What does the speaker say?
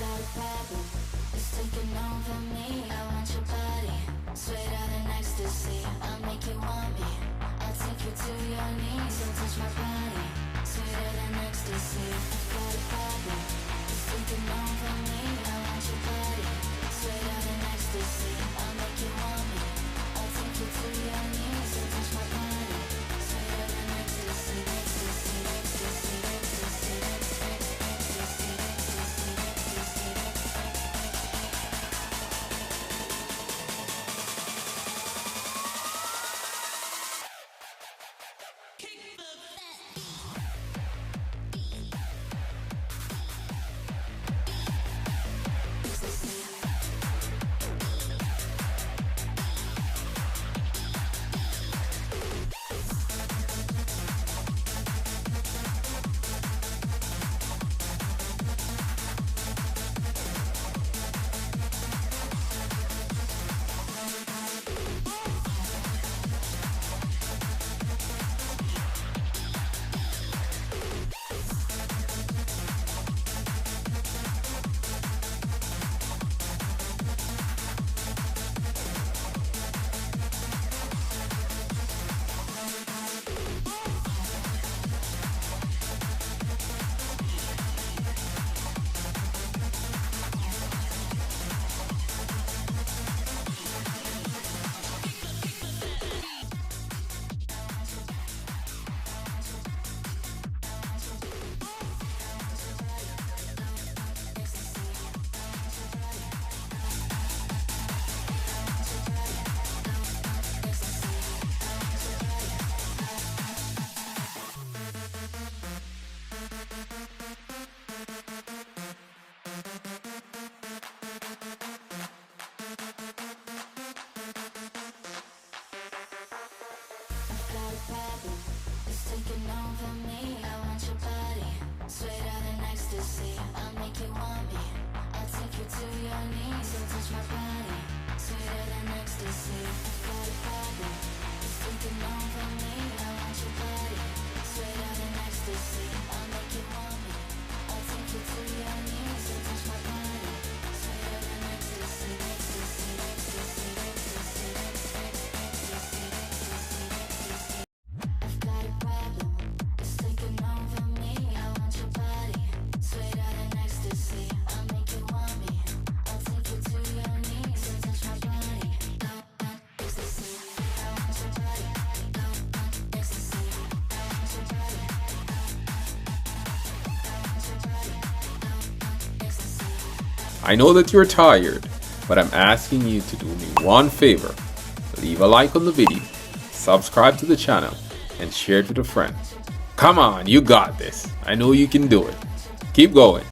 got a problem, it's taking over me. I want your body, sweeter than ecstasy. I'll make you want me, I'll take you to your knees. You'll touch my body, sweeter than ecstasy. I've got a problem, it's taking over me. I want your body, sweeter than ecstasy. I'll make you want me, I'll take you to your knees. You'll touch my body, sweeter than ecstasy. Ecstasy, ecstasy, ecstasy, ecstasy, ecstasy, ecstasy, ecstasy. Got a problem, it's taking over me. I want your body, sweeter than ecstasy. I'll make you want me, I'll take you to your knees. You'll touch my body, sweeter than ecstasy. I've got a problem, it's taking over me. I want your body, sweeter than ecstasy. I'll make you want me, I'll take you to your knees. You'll touch my body, sweeter than ecstasy. Ecstasy, ecstasy, ecstasy, ecstasy, ecstasy, ecstasy. I've got a problem, it's taking over me. I want your body, sweeter than ecstasy. I'll make you want me, I'll take you to your knees. You'll touch my body, ecstasy. I want your body, ecstasy. I want your body, ecstasy. I know that you're tired, but I'm asking you to do me one favor. Leave a like on the video, subscribe to the channel, and share it with a friend. Come on, you got this. I know you can do it. Keep going.